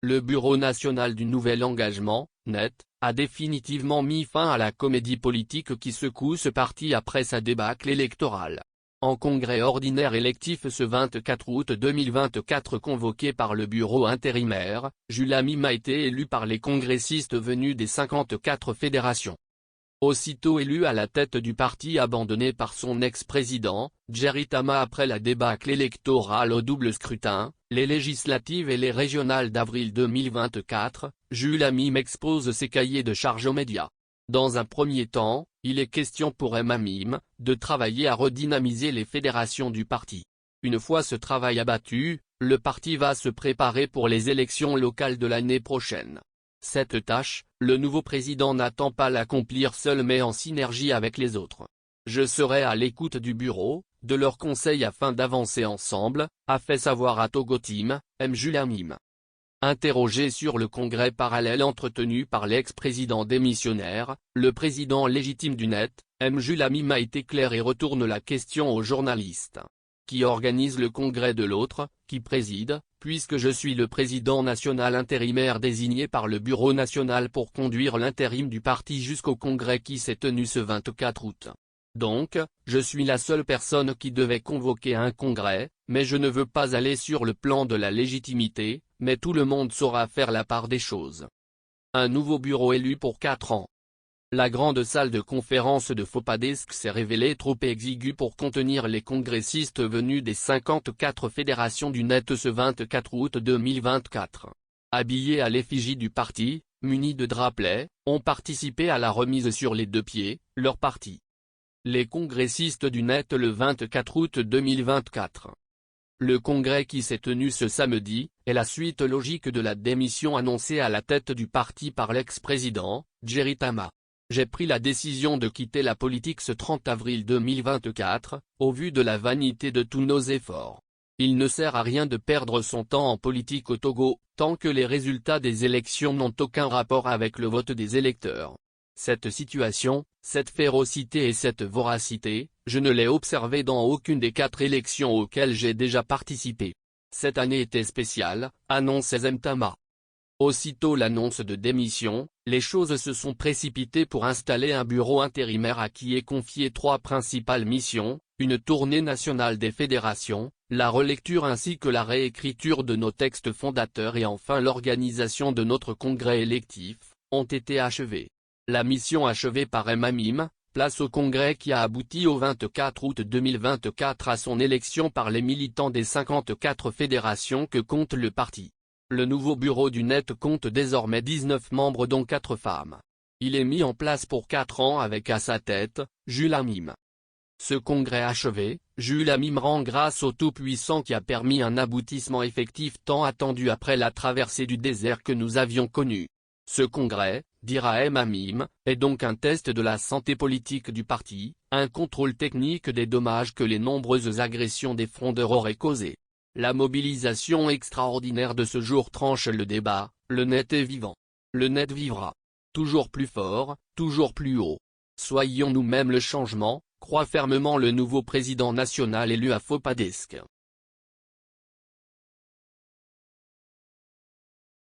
Le Bureau national du Nouvel Engagement, NET, a définitivement mis fin à la comédie politique qui secoue ce parti après sa débâcle électorale. En congrès ordinaire électif ce 24 août 2024 convoqué par le bureau intérimaire, Jules Amim a été élu par les congressistes venus des 54 fédérations. Aussitôt élu à la tête du parti abandonné par son ex-président, Jerry Tama après la débâcle électorale au double scrutin, les législatives et les régionales d'avril 2024, Jules Amim expose ses cahiers de charges aux médias. Dans un premier temps, il est question pour Amim de travailler à redynamiser les fédérations du parti. Une fois ce travail abattu, le parti va se préparer pour les élections locales de l'année prochaine. Cette tâche, le nouveau président n'attend pas l'accomplir seul mais en synergie avec les autres. Je serai à l'écoute du bureau, de leurs conseils afin d'avancer ensemble, a fait savoir à Togo Team, Jules Amim. Interrogé sur le congrès parallèle entretenu par l'ex-président démissionnaire, le président légitime du NET, Jules Amim a été clair et retourne la question aux journalistes. Qui organise le congrès de l'autre, qui préside, puisque je suis le président national intérimaire désigné par le bureau national pour conduire l'intérim du parti jusqu'au congrès qui s'est tenu ce 24 août. Donc, je suis la seule personne qui devait convoquer un congrès, mais je ne veux pas aller sur le plan de la légitimité, mais tout le monde saura faire la part des choses. Un nouveau bureau élu pour 4 ans. La grande salle de conférence de Fopadesk s'est révélée trop exiguë pour contenir les congressistes venus des 54 fédérations du NET ce 24 août 2024. Habillés à l'effigie du parti, munis de drapelets, ont participé à la remise sur les 2 pieds, leur parti. Les congressistes du NET le 24 août 2024. Le congrès qui s'est tenu ce samedi, est la suite logique de la démission annoncée à la tête du parti par l'ex-président, Jerry Tama. J'ai pris la décision de quitter la politique ce 30 avril 2024, au vu de la vanité de tous nos efforts. Il ne sert à rien de perdre son temps en politique au Togo, tant que les résultats des élections n'ont aucun rapport avec le vote des électeurs. Cette situation, cette férocité et cette voracité, je ne l'ai observée dans aucune des 4 élections auxquelles j'ai déjà participé. Cette année était spéciale, annonce Tama. Aussitôt l'annonce de démission, les choses se sont précipitées pour installer un bureau intérimaire à qui est confié 3 principales missions, une tournée nationale des fédérations, la relecture ainsi que la réécriture de nos textes fondateurs et enfin l'organisation de notre congrès électif, ont été achevées. La mission achevée par Amim, place au congrès qui a abouti au 24 août 2024 à son élection par les militants des 54 fédérations que compte le parti. Le nouveau bureau du NET compte désormais 19 membres dont 4 femmes. Il est mis en place pour 4 ans avec à sa tête, Jules Amim. Ce congrès achevé, Jules Amim rend grâce au Tout-Puissant qui a permis un aboutissement effectif tant attendu après la traversée du désert que nous avions connue. Ce congrès, dira Amim, est donc un test de la santé politique du parti, un contrôle technique des dommages que les nombreuses agressions des frondeurs auraient causés. La mobilisation extraordinaire de ce jour tranche le débat, le NET est vivant. Le NET vivra. Toujours plus fort, toujours plus haut. Soyons nous-mêmes le changement, croit fermement le nouveau président national élu à Fopadesk.